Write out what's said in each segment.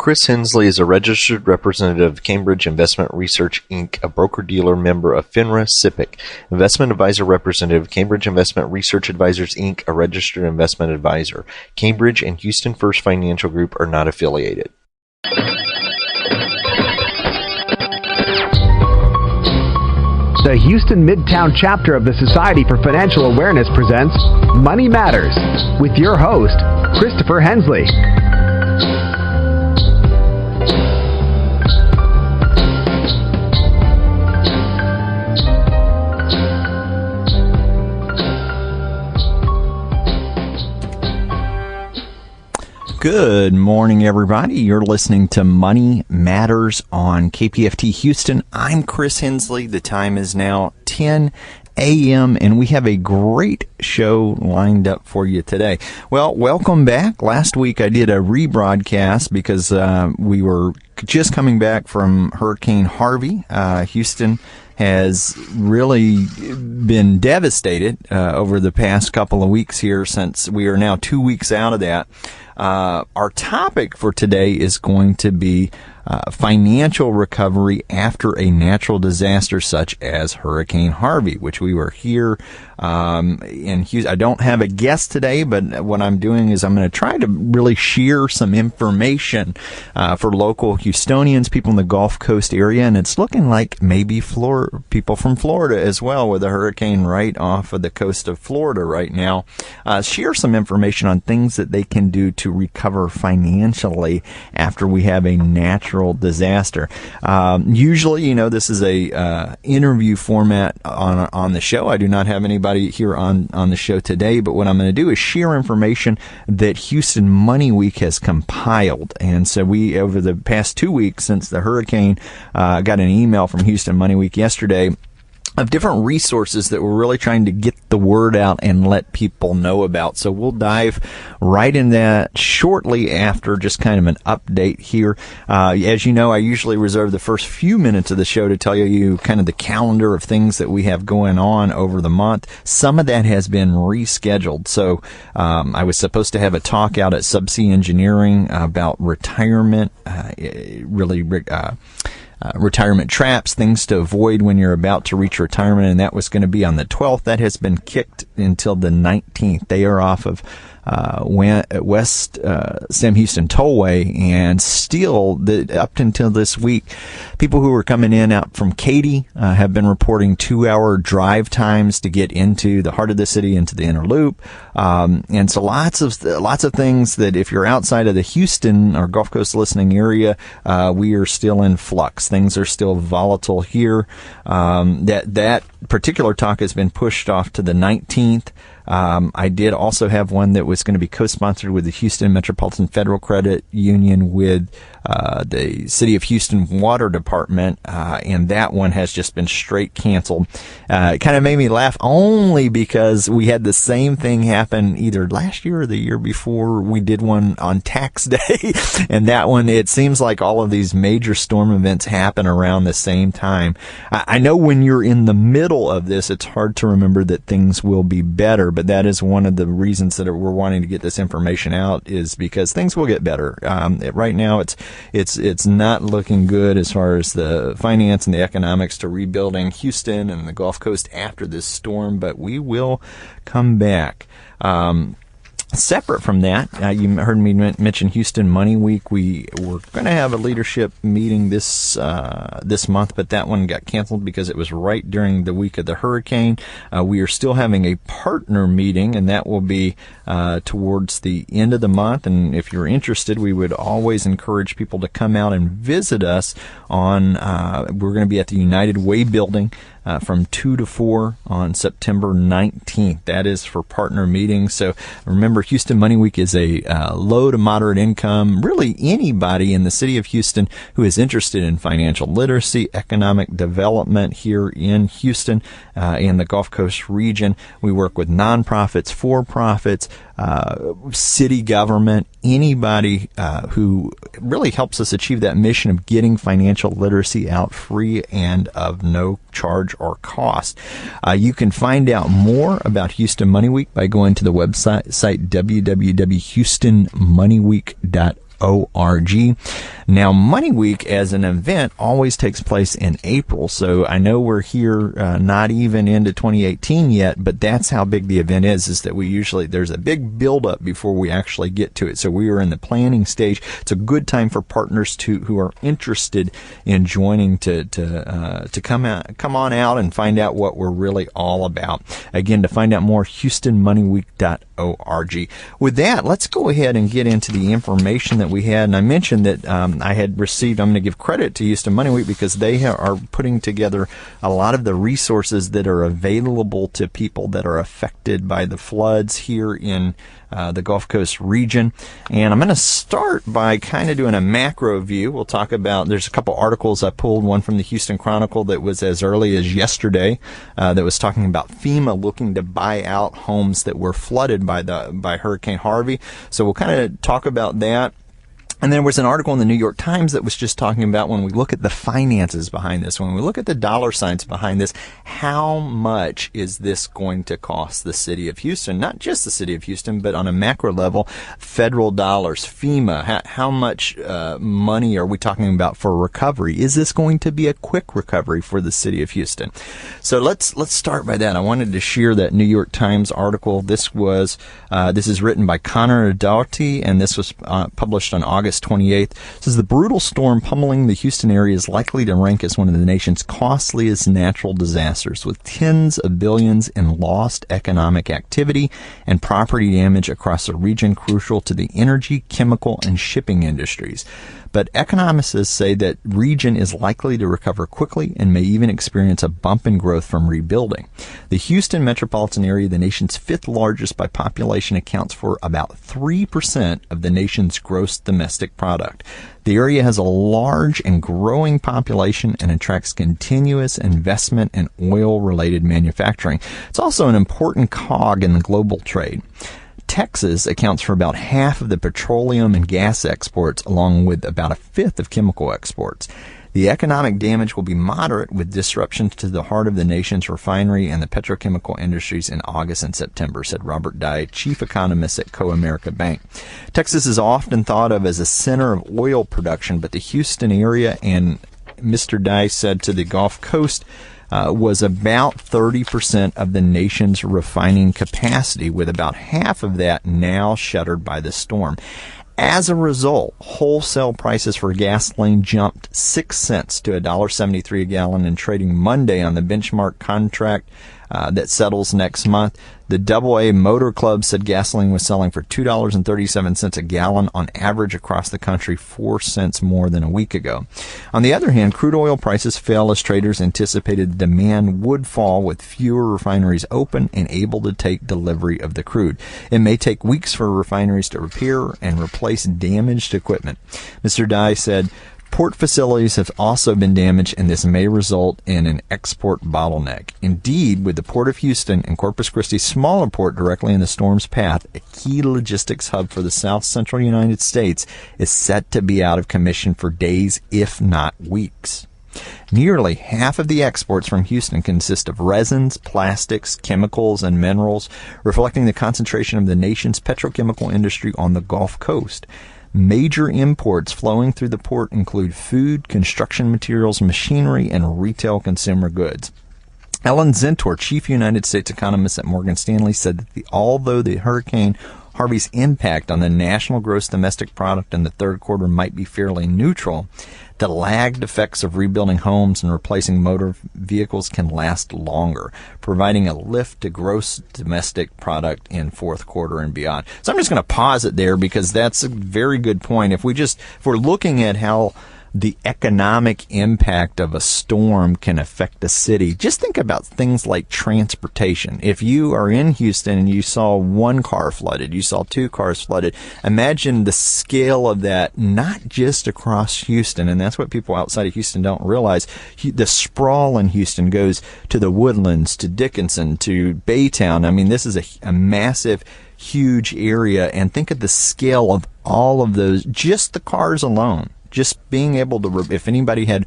Chris Hensley is a registered representative of Cambridge Investment Research, Inc., a broker-dealer member of FINRA SIPC, investment advisor representative of Cambridge Investment Research Advisors, Inc., a registered investment advisor. Cambridge and Houston First Financial Group are not affiliated. The Houston Midtown chapter of the Society for Financial Awareness presents Money Matters with your host, Christopher Hensley. Good morning, everybody. You're listening to Money Matters on KPFT Houston. I'm Chris Hensley. The time is now 10 a.m., and we have a great show lined up for you today. Well, welcome back. Last week I did a rebroadcast because we were just coming back from Hurricane Harvey. Houston has really been devastated over the past couple of weeks here, since we are now 2 weeks out of that. Our topic for today is going to be financial recovery after a natural disaster such as Hurricane Harvey, which we were here in Houston. I don't have a guest today, but what I'm doing is I'm going to try to really share some information for local Houstonians, people in the Gulf Coast area, and it's looking like maybe people from Florida as well, with a hurricane right off of the coast of Florida right now. Share some information on things that they can do to recover financially after we have a natural disaster. Usually, this is a interview format on the show. I do not have anybody here on the show today, but what I'm going to do is share information that Houston Money Week has compiled. And so we, over the past 2 weeks since the hurricane, got an email from Houston Money Week yesterday of different resources that we're really trying to get the word out and let people know about. So we'll dive right in that shortly after just kind of an update here. As you know, I usually reserve the first few minutes of the show to tell you kind of the calendar of things that we have going on over the month. Some of that has been rescheduled. So I was supposed to have a talk out at Subsea Engineering about retirement, retirement traps, things to avoid when you're about to reach retirement, and that was going to be on the 12th. That has been kicked until the 19th. They are off of West Sam Houston Tollway, and still, up until this week, people who were coming in out from Katy have been reporting 2-hour drive times to get into the heart of the city, into the inner loop, and so lots of things that if you're outside of the Houston or Gulf Coast listening area, we are still in flux. Things are still volatile here. That particular talk has been pushed off to the 19th. I did also have one that was going to be co-sponsored with the Houston Metropolitan Federal Credit Union with the City of Houston Water Department, and that one has just been straight canceled. It kind of made me laugh only because we had the same thing happen either last year or the year before. We did one on tax day, and that one, it seems like all of these major storm events happen around the same time. I know when you're in the middle of this, it's hard to remember that things will be better, but that is one of the reasons that we're wanting to get this information out, is because things will get better. Right now, it's not looking good as far as the finance and the economics to rebuilding Houston and the Gulf Coast after this storm, but we will come back. Separate from that, you heard me mention Houston Money Week. We were going to have a leadership meeting this month, but that one got canceled because it was right during the week of the hurricane. We are still having a partner meeting, and that will be towards the end of the month. And if you're interested, we would always encourage people to come out and visit us on. We're going to be at the United Way building from 2 to 4 on September 19th. That is for partner meetings. So remember, Houston Money Week is a low to moderate income, really anybody in the city of Houston who is interested in financial literacy, economic development here in Houston, in the Gulf Coast region. We work with nonprofits, for-profits, city government, anybody who really helps us achieve that mission of getting financial literacy out free and of no charge or cost. You can find out more about Houston Money Week by going to the website www.houstonmoneyweek.org. Now, Money Week as an event always takes place in April, so I know we're here not even into 2018 yet, but that's how big the event is that there's a big build-up before we actually get to it. So we are in the planning stage. It's a good time for partners who are interested in joining to come on out and find out what we're really all about. Again, to find out more, HoustonMoneyWeek.org. With that, let's go ahead and get into the information that we had. And I mentioned that I had received, I'm going to give credit to Houston Money Week because they are putting together a lot of the resources that are available to people that are affected by the floods here in the Gulf Coast region. And I'm going to start by kind of doing a macro view. We'll talk about, there's a couple articles I pulled, one from the Houston Chronicle that was as early as yesterday that was talking about FEMA looking to buy out homes that were flooded by Hurricane Harvey. So we'll kind of talk about that. And there was an article in the New York Times that was just talking about when we look at the finances behind this, when we look at the dollar signs behind this, how much is this going to cost the city of Houston? Not just the city of Houston, but on a macro level, federal dollars, FEMA, how much money are we talking about for recovery? Is this going to be a quick recovery for the city of Houston? So let's start by that. I wanted to share that New York Times article. This is written by Connor Doughty, and this was published on August 28th. It says the brutal storm pummeling the Houston area is likely to rank as one of the nation's costliest natural disasters, with tens of billions in lost economic activity and property damage across a region crucial to the energy, chemical, and shipping industries. But economists say that region is likely to recover quickly and may even experience a bump in growth from rebuilding. The Houston metropolitan area, the nation's fifth largest by population, accounts for about 3% of the nation's gross domestic product. The area has a large and growing population and attracts continuous investment in oil-related manufacturing. It's also an important cog in the global trade. Texas accounts for about half of the petroleum and gas exports, along with about a fifth of chemical exports. The economic damage will be moderate, with disruptions to the heart of the nation's refinery and the petrochemical industries in August and September, said Robert Dye, chief economist at Co-America Bank. Texas is often thought of as a center of oil production, but the Houston area, and Mr. Dye said to the Gulf Coast, was about 30% of the nation's refining capacity, with about half of that now shuttered by the storm. As a result, wholesale prices for gasoline jumped 6 cents to $1.73 a gallon in trading Monday on the benchmark contract that settles next month. The AA Motor Club said gasoline was selling for $2.37 a gallon on average across the country, 4 cents more than a week ago. On the other hand, crude oil prices fell as traders anticipated demand would fall with fewer refineries open and able to take delivery of the crude. It may take weeks for refineries to repair and replace damaged equipment. Mr. Dye said, port facilities have also been damaged, and this may result in an export bottleneck. Indeed, with the Port of Houston and Corpus Christi's smaller port directly in the storm's path, a key logistics hub for the south central United States is set to be out of commission for days, if not weeks. Nearly half of the exports from Houston consist of resins, plastics, chemicals, and minerals, reflecting the concentration of the nation's petrochemical industry on the Gulf Coast. Major imports flowing through the port include food, construction materials, machinery, and retail consumer goods. Ellen Zentor, chief United States economist at Morgan Stanley, said that although the Hurricane Harvey's impact on the national gross domestic product in the third quarter might be fairly neutral, the lagged effects of rebuilding homes and replacing motor vehicles can last longer, providing a lift to gross domestic product in fourth quarter and beyond. So I'm just going to pause it there because that's a very good point. If we're looking at how the economic impact of a storm can affect a city, just think about things like transportation. If you are in Houston and you saw one car flooded, you saw two cars flooded, imagine the scale of that, not just across Houston, and that's what people outside of Houston don't realize. The sprawl in Houston goes to the Woodlands, to Dickinson, to Baytown. I mean, this is a massive huge area. And think of the scale of all of those, just the cars alone. Just being able to, if anybody had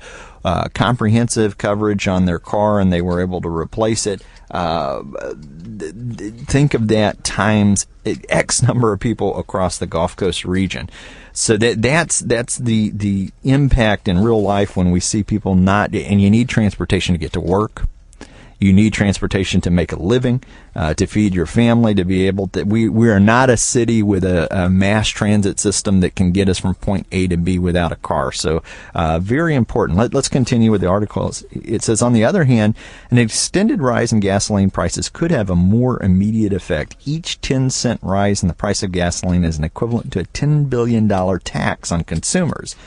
comprehensive coverage on their car and they were able to replace it, think of that times X number of people across the Gulf Coast region. So that's the impact in real life when we see people not, and you need transportation to get to work. You need transportation to make a living, to feed your family, to be able to. We are not a city with a mass transit system that can get us from point A to B without a car. So very important. Let's continue with the article. It says, on the other hand, an extended rise in gasoline prices could have a more immediate effect. Each 10-cent rise in the price of gasoline is an equivalent to a $10 billion tax on consumers.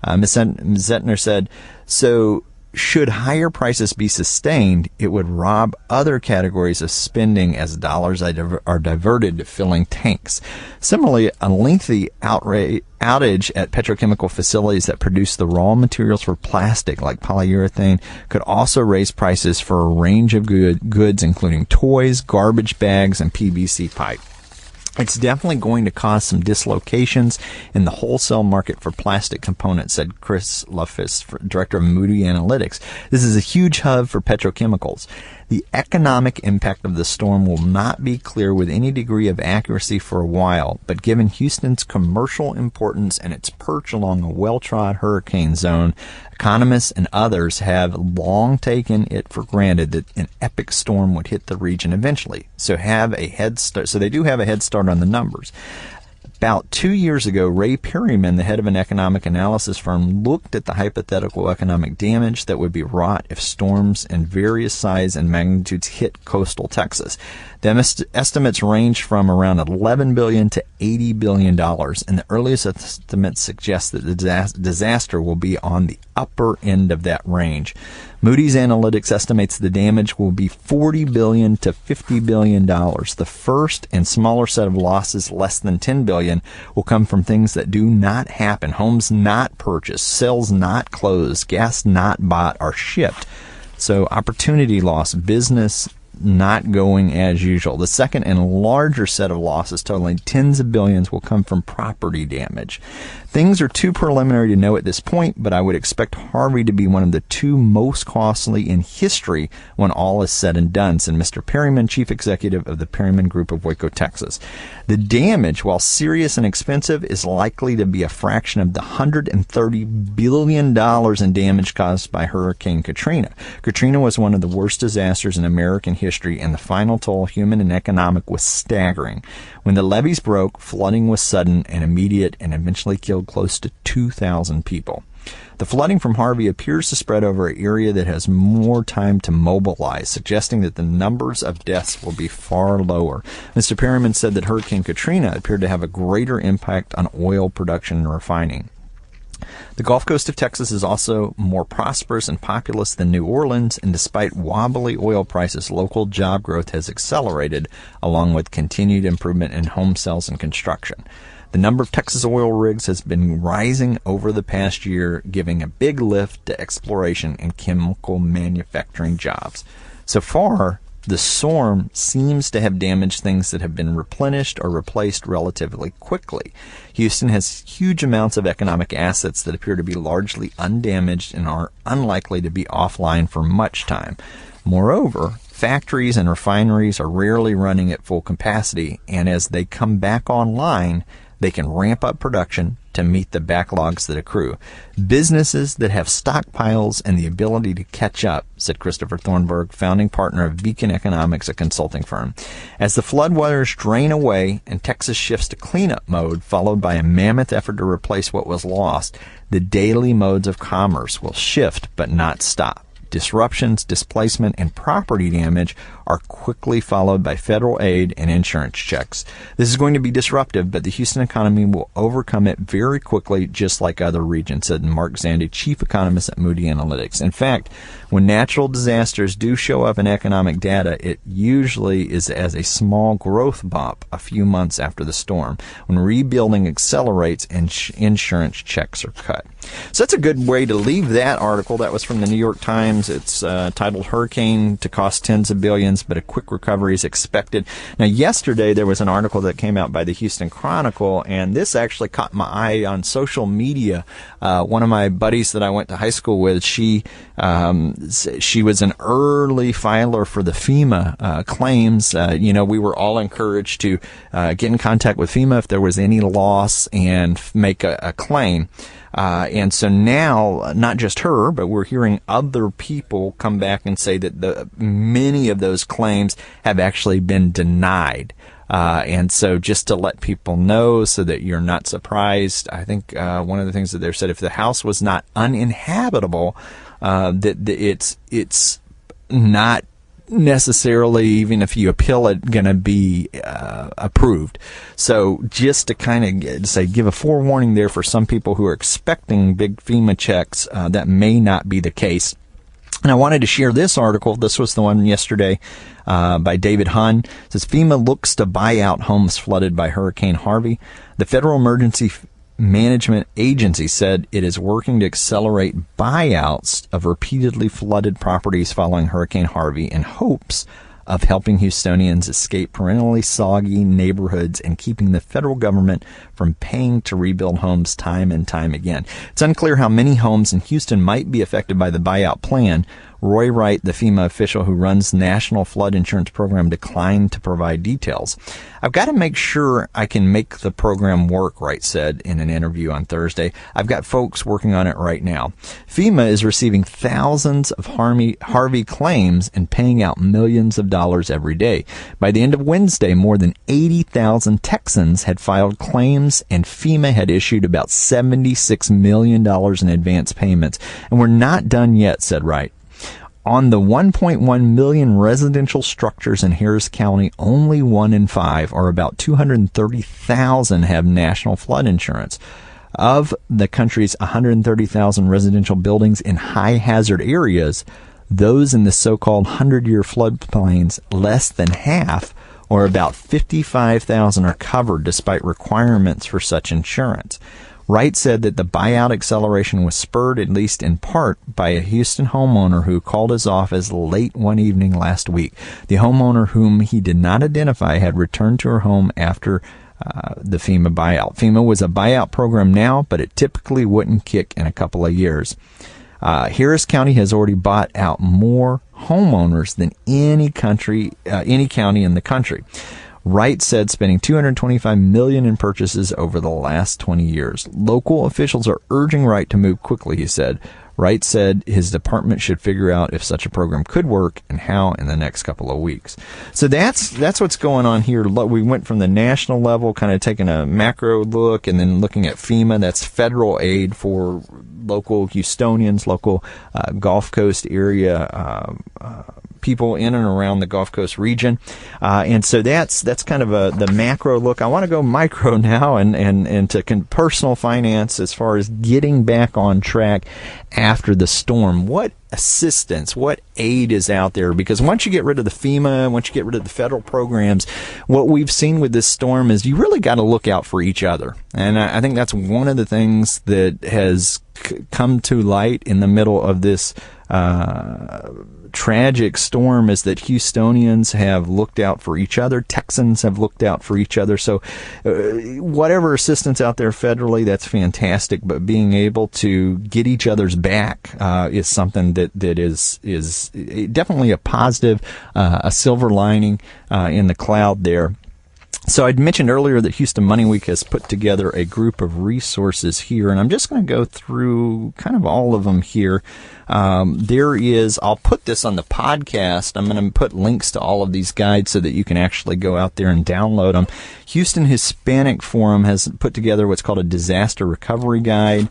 Ms. Zettner said, so should higher prices be sustained, it would rob other categories of spending as dollars are diverted to filling tanks. Similarly, a lengthy outage at petrochemical facilities that produce the raw materials for plastic, like polyurethane, could also raise prices for a range of goods, including toys, garbage bags, and PVC pipe. It's definitely going to cause some dislocations in the wholesale market for plastic components, said Chris Luffis, director of Moody Analytics. This is a huge hub for petrochemicals. The economic impact of the storm will not be clear with any degree of accuracy for a while, but given Houston's commercial importance and its perch along a well-trod hurricane zone, economists and others have long taken it for granted that an epic storm would hit the region eventually. So they do have a head start on the numbers. About 2 years ago, Ray Perryman, the head of an economic analysis firm, looked at the hypothetical economic damage that would be wrought if storms in various size and magnitudes hit coastal Texas. The estimates range from around $11 billion to $80 billion, and the earliest estimates suggest that the disaster will be on the upper end of that range. Moody's Analytics estimates the damage will be $40 billion to $50 billion. The first and smaller set of losses, less than $10 billion, will come from things that do not happen: homes not purchased, sales not closed, gas not bought or shipped. So opportunity loss, business not going as usual. The second and larger set of losses, totaling tens of billions, will come from property damage. Things are too preliminary to know at this point, but I would expect Harvey to be one of the two most costly in history when all is said and done, said Mr. Perryman, chief executive of the Perryman Group of Waco, Texas. The damage, while serious and expensive, is likely to be a fraction of the $130 billion in damage caused by Hurricane Katrina. Katrina was one of the worst disasters in American history, and the final toll, human and economic, was staggering. When the levees broke, flooding was sudden and immediate and eventually killed close to 2,000 people. The flooding from Harvey appears to spread over an area that has more time to mobilize, suggesting that the numbers of deaths will be far lower. Mr. Perryman said that Hurricane Katrina appeared to have a greater impact on oil production and refining. The Gulf Coast of Texas is also more prosperous and populous than New Orleans, and despite wobbly oil prices, local job growth has accelerated, along with continued improvement in home sales and construction. The number of Texas oil rigs has been rising over the past year, giving a big lift to exploration and chemical manufacturing jobs. So far, the storm seems to have damaged things that have been replenished or replaced relatively quickly. Houston has huge amounts of economic assets that appear to be largely undamaged and are unlikely to be offline for much time. Moreover, factories and refineries are rarely running at full capacity, and as they come back online, they can ramp up production to meet the backlogs that accrue. Businesses that have stockpiles and the ability to catch up, said Christopher Thornburg, founding partner of Beacon Economics, a consulting firm. As the floodwaters drain away and Texas shifts to cleanup mode, followed by a mammoth effort to replace what was lost, the daily modes of commerce will shift but not stop. Disruptions, displacement, and property damage are quickly followed by federal aid and insurance checks. This is going to be disruptive, but the Houston economy will overcome it very quickly, just like other regions, said Mark Zandi, chief economist at Moody Analytics. In fact, when natural disasters do show up in economic data, it usually is as a small growth bump a few months after the storm, when rebuilding accelerates and insurance checks are cut. So that's a good way to leave that article. That was from the New York Times. It's titled Hurricane to Cost Tens of Billions, but a Quick Recovery is Expected. Now, yesterday there was an article that came out by the Houston Chronicle, and this actually caught my eye on social media. One of my buddies that I went to high school with, she was an early filer for the FEMA claims. We were all encouraged to get in contact with FEMA if there was any loss and make a claim. And so now, not just her, but we're hearing other people come back and say that many of those claims have actually been denied. And so just to let people know so that you're not surprised, I think one of the things that they said, if the house was not uninhabitable, that it's not necessarily, even if you appeal it, going to be approved. So just to kind of say, give a forewarning there for some people who are expecting big FEMA checks, that may not be the case. And I wanted to share this article. This was the one yesterday by David Hunn. It says, FEMA looks to buy out homes flooded by Hurricane Harvey. The Federal Emergency Management Agency said it is working to accelerate buyouts of repeatedly flooded properties following Hurricane Harvey in hopes of helping Houstonians escape perennially soggy neighborhoods and keeping the federal government from paying to rebuild homes time and time again. It's unclear how many homes in Houston might be affected by the buyout plan. Roy Wright, the FEMA official who runs the National Flood Insurance Program, declined to provide details. I've got to make sure I can make the program work, Wright said in an interview on Thursday. I've got folks working on it right now. FEMA is receiving thousands of Harvey claims and paying out millions of dollars every day. By the end of Wednesday, more than 80,000 Texans had filed claims, and FEMA had issued about $76 million in advance payments. And we're not done yet, said Wright. On the 1.1 million residential structures in Harris County, only 1 in 5, or about 230,000, have national flood insurance. Of the country's 130,000 residential buildings in high-hazard areas, those in the so-called 100-year floodplains, less than half, or about 55,000, are covered despite requirements for such insurance. Wright said that the buyout acceleration was spurred, at least in part, by a Houston homeowner who called his office late one evening last week. The homeowner, whom he did not identify, had returned to her home after the FEMA buyout. FEMA was a buyout program now, but it typically wouldn't kick in a couple of years. Harris County has already bought out more homeowners than any county in the country. Wright said spending $225 million in purchases over the last 20 years. Local officials are urging Wright to move quickly, he said. Wright said his department should figure out if such a program could work and how in the next couple of weeks. So that's what's going on here. We went from the national level, kind of taking a macro look, and then looking at FEMA. That's federal aid for local Houstonians, local Gulf Coast area people in and around the Gulf Coast region. And so that's kind of the macro look. I want to go micro now and to personal finance as far as getting back on track after the storm. What assistance, what aid is out there? Because once you get rid of the FEMA, once you get rid of the federal programs, what we've seen with this storm is you really got to look out for each other. And I think that's one of the things that has come to light in the middle of this tragic storm, is that Houstonians have looked out for each other. Texans have looked out for each other. So whatever assistance out there federally, that's fantastic. But being able to get each other's back is something that is definitely a positive, a silver lining in the cloud there. So I'd mentioned earlier that Houston Money Week has put together a group of resources here, and I'm just going to go through kind of all of them here. I'll put this on the podcast. I'm going to put links to all of these guides so that you can actually go out there and download them. Houston Hispanic Forum has put together what's called a disaster recovery guide.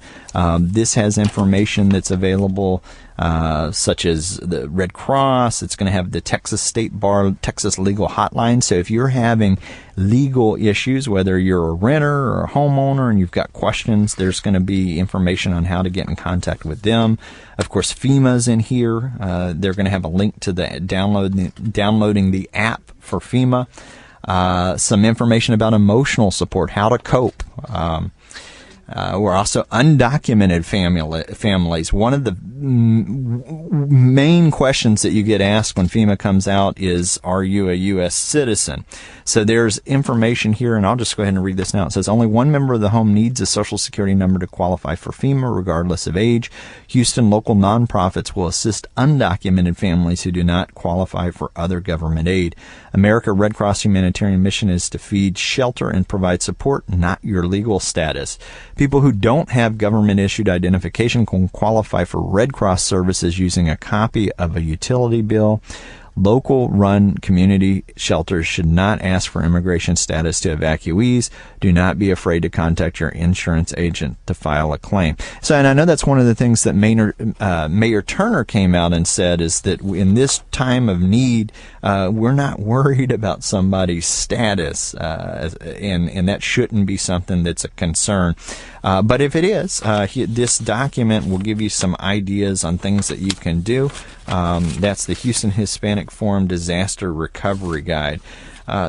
This has information that's available, such as the Red Cross. It's going to have the Texas State Bar, Texas Legal Hotline. So if you're having legal issues, whether you're a renter or a homeowner and you've got questions, there's going to be information on how to get in contact with them. Of course, FEMA's in here. They're going to have a link to the downloading the app for FEMA. Some information about emotional support, how to cope. We're also undocumented families. One of the main questions that you get asked when FEMA comes out is, are you a U.S. citizen? So there's information here, and I'll just go ahead and read this now. It says, only one member of the home needs a Social Security number to qualify for FEMA, regardless of age. Houston local nonprofits will assist undocumented families who do not qualify for other government aid. America Red Cross humanitarian mission is to feed, shelter, and provide support, not your legal status. People who don't have government-issued identification can qualify for Red Cross services using a copy of a utility bill. Local-run community shelters should not ask for immigration status to evacuees. Do not be afraid to contact your insurance agent to file a claim. So, and I know that's one of the things that Mayor Turner came out and said, is that in this time of need, we're not worried about somebody's status, and that shouldn't be something that's a concern. But if it is, this document will give you some ideas on things that you can do. That's the Houston Hispanic Forum Disaster Recovery Guide.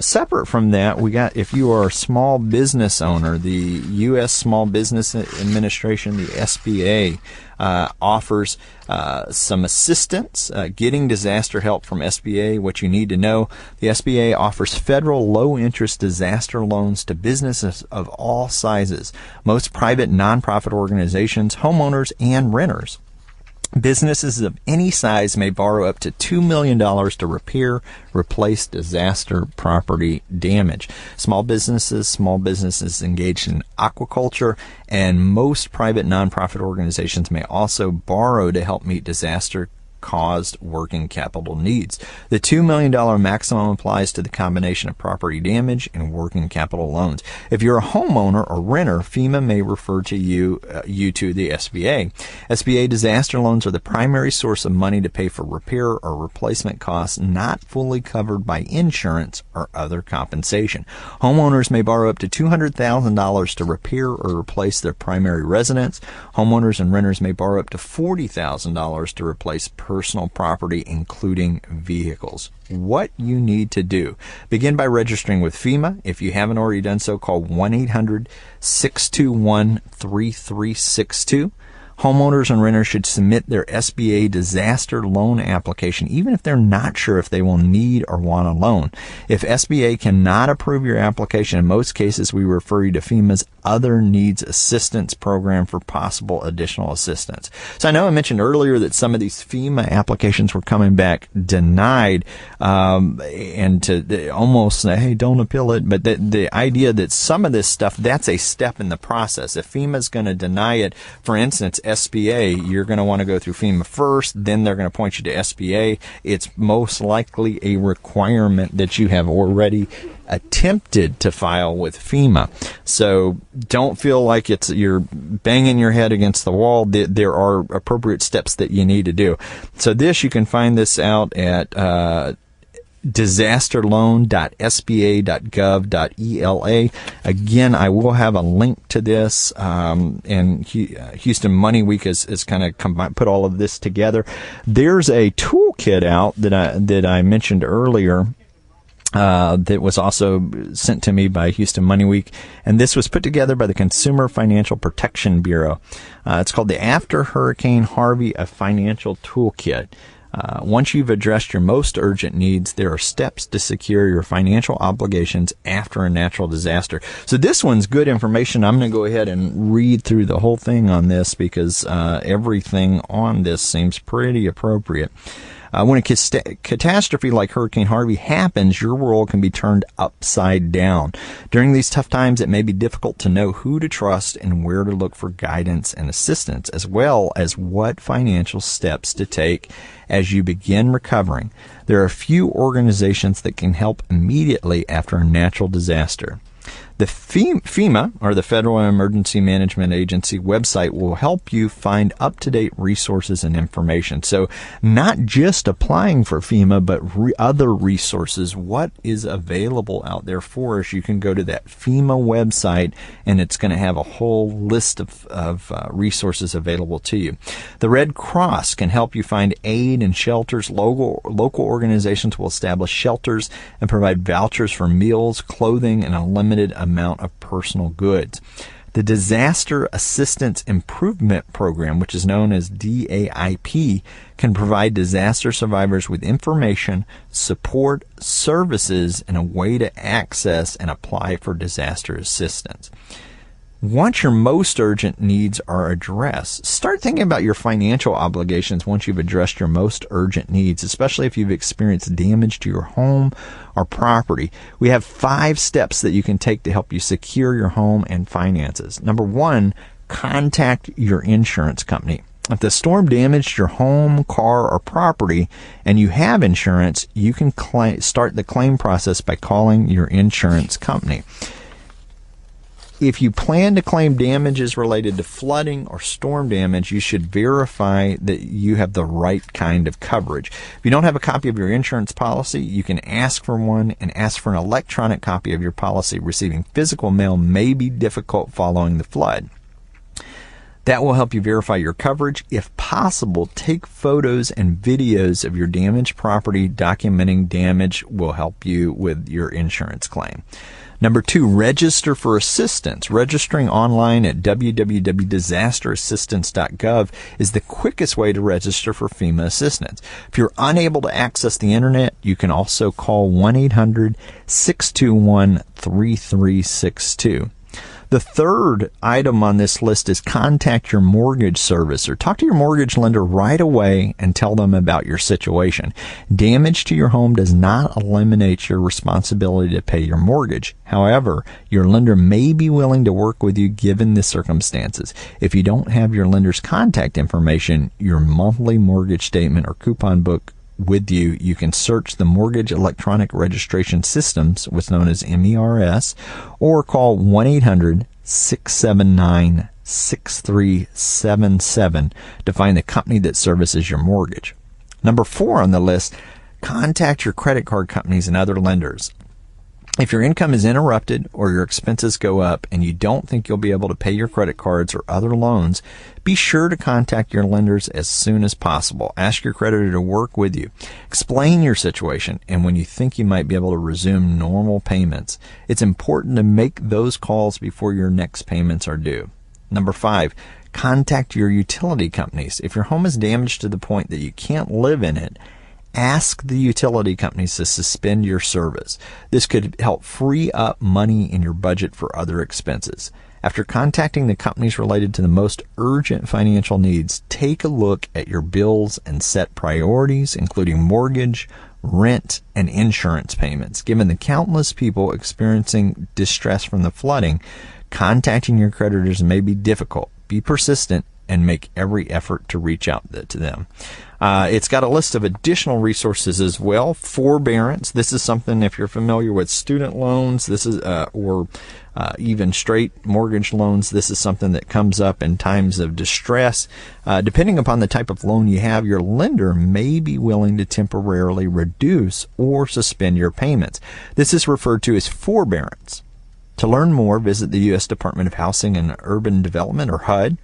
Separate from that, we got, if you are a small business owner, the U.S. Small Business Administration, the SBA, offers some assistance getting disaster help from SBA. What you need to know, the SBA offers federal low-interest disaster loans to businesses of all sizes, most private nonprofit organizations, homeowners, and renters. Businesses of any size may borrow up to $2 million to repair, replace disaster property damage. Small businesses engaged in aquaculture, and most private nonprofit organizations may also borrow to help meet disaster-caused working capital needs. The $2 million maximum applies to the combination of property damage and working capital loans. If you're a homeowner or renter, FEMA may refer to you to the SBA. SBA disaster loans are the primary source of money to pay for repair or replacement costs not fully covered by insurance or other compensation. Homeowners may borrow up to $200,000 to repair or replace their primary residence. Homeowners and renters may borrow up to $40,000 to replace personal property, including vehicles. What you need to do: begin by registering with FEMA. If you haven't already done so, call 1-800-621-3362. Homeowners and renters should submit their SBA disaster loan application, even if they're not sure if they will need or want a loan. If SBA cannot approve your application, in most cases we refer you to FEMA's Other Needs Assistance Program for possible additional assistance. So I know I mentioned earlier that some of these FEMA applications were coming back denied, and to almost say, hey, don't appeal it. But the idea that some of this stuff, that's a step in the process. If FEMA's going to deny it, for instance, SBA, you're going to want to go through FEMA first, then they're going to point you to SBA. It's most likely a requirement that you have already attempted to file with FEMA. So don't feel like you're banging your head against the wall. There are appropriate steps that you need to do. So you can find this out at disasterloan.sba.gov.ela. Again, I will have a link to this, and Houston Money Week has kind of put all of this together. There's a toolkit out that I mentioned earlier, that was also sent to me by Houston Money Week, and this was put together by the Consumer Financial Protection Bureau. It's called the After Hurricane Harvey, a Financial Toolkit. Once you've addressed your most urgent needs, there are steps to secure your financial obligations after a natural disaster. So this one's good information. I'm going to go ahead and read through the whole thing on this because everything on this seems pretty appropriate. When a catastrophe like Hurricane Harvey happens, your world can be turned upside down. During these tough times, it may be difficult to know who to trust and where to look for guidance and assistance, as well as what financial steps to take as you begin recovering. There are a few organizations that can help immediately after a natural disaster. The FEMA, or the Federal Emergency Management Agency website, will help you find up-to-date resources and information. So not just applying for FEMA, but other resources. What is available out there for us? You can go to that FEMA website, and it's going to have a whole list of resources available to you. The Red Cross can help you find aid and shelters. Local organizations will establish shelters and provide vouchers for meals, clothing, and a limited amount of personal goods. The Disaster Assistance Improvement Program, which is known as DAIP, can provide disaster survivors with information, support, services, and a way to access and apply for disaster assistance. Once your most urgent needs are addressed, start thinking about your financial obligations once you've addressed your most urgent needs, especially if you've experienced damage to your home or property. We have 5 steps that you can take to help you secure your home and finances. Number 1, contact your insurance company. If the storm damaged your home, car, or property, and you have insurance, you can start the claim process by calling your insurance company. If you plan to claim damages related to flooding or storm damage, you should verify that you have the right kind of coverage. If you don't have a copy of your insurance policy, you can ask for one and ask for an electronic copy of your policy. Receiving physical mail may be difficult following the flood. That will help you verify your coverage. If possible, take photos and videos of your damaged property. Documenting damage will help you with your insurance claim. Number 2, register for assistance. Registering online at www.disasterassistance.gov is the quickest way to register for FEMA assistance. If you're unable to access the internet, you can also call 1-800-621-3362. The third item on this list is contact your mortgage servicer. Talk to your mortgage lender right away and tell them about your situation. Damage to your home does not eliminate your responsibility to pay your mortgage. However, your lender may be willing to work with you given the circumstances. If you don't have your lender's contact information, your monthly mortgage statement or coupon book with you, you can search the Mortgage Electronic Registration Systems, what's known as MERS, or call 1-800-679-6377 to find the company that services your mortgage. Number 4 on the list, contact your credit card companies and other lenders. If your income is interrupted or your expenses go up and you don't think you'll be able to pay your credit cards or other loans, be sure to contact your lenders as soon as possible. Ask your creditor to work with you. Explain your situation and when you think you might be able to resume normal payments. It's important to make those calls before your next payments are due. Number 5, contact your utility companies. If your home is damaged to the point that you can't live in it, ask the utility companies to suspend your service. This could help free up money in your budget for other expenses. After contacting the companies related to the most urgent financial needs, take a look at your bills and set priorities, including mortgage, rent, and insurance payments. Given the countless people experiencing distress from the flooding, contacting your creditors may be difficult. Be persistent and make every effort to reach out to them. It's got a list of additional resources as well. Forbearance. This is something, if you're familiar with student loans, this is or even straight mortgage loans, this is something that comes up in times of distress. Depending upon the type of loan you have, your lender may be willing to temporarily reduce or suspend your payments. This is referred to as forbearance. To learn more, visit the U.S. Department of Housing and Urban Development, or HUD.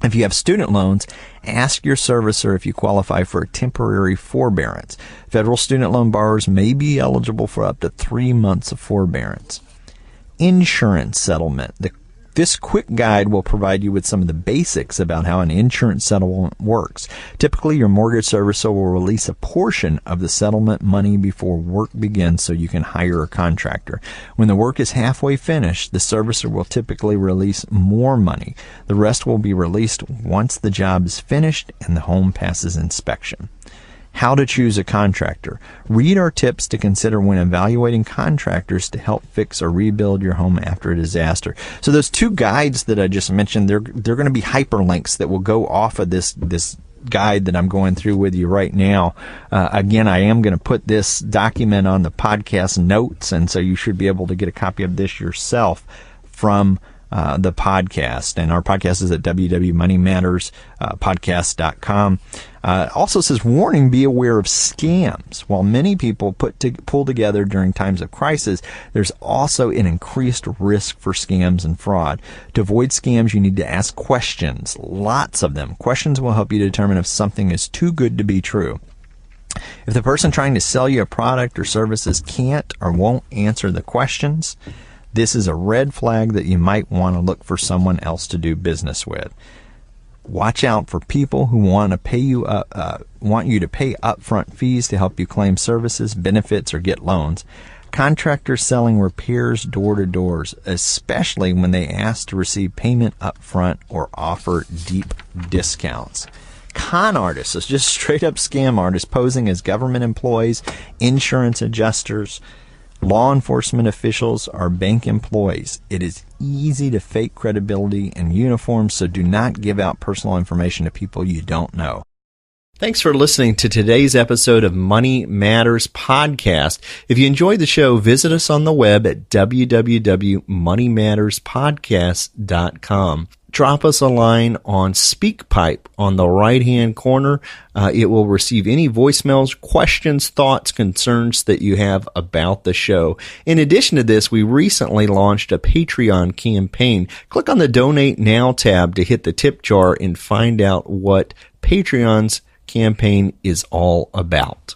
If you have student loans, ask your servicer if you qualify for a temporary forbearance. Federal student loan borrowers may be eligible for up to 3 months of forbearance. Insurance settlement. This quick guide will provide you with some of the basics about how an insurance settlement works. Typically, your mortgage servicer will release a portion of the settlement money before work begins so you can hire a contractor. When the work is halfway finished, the servicer will typically release more money. The rest will be released once the job is finished and the home passes inspection. How to choose a contractor. Read our tips to consider when evaluating contractors to help fix or rebuild your home after a disaster. So those 2 guides that I just mentioned, they're going to be hyperlinks that will go off of this guide that I'm going through with you right now. Again, I am going to put this document on the podcast notes, and so you should be able to get a copy of this yourself from the podcast. And our podcast is at www.moneymatterspodcast.com. Also says, warning, be aware of scams. While many people pull together during times of crisis, there's also an increased risk for scams and fraud. To avoid scams, you need to ask questions, lots of them. Questions will help you determine if something is too good to be true. If the person trying to sell you a product or services can't or won't answer the questions, This is a red flag that you might want to look for someone else to do business with. Watch out for people who want to pay you want you to pay upfront fees to help you claim services, benefits, or get loans. Contractors selling repairs door to doors, especially when they ask to receive payment upfront or offer deep discounts. Con artists, so just straight up scam artists posing as government employees, insurance adjusters, law enforcement officials, or bank employees. It is easy to fake credibility in uniforms, so do not give out personal information to people you don't know. Thanks for listening to today's episode of Money Matters Podcast. If you enjoyed the show, visit us on the web at www.moneymatterspodcast.com. Drop us a line on SpeakPipe on the right-hand corner. It will receive any voicemails, questions, thoughts, concerns that you have about the show. In addition to this, we recently launched a Patreon campaign. Click on the Donate Now tab to hit the tip jar and find out what Patreon's campaign is all about.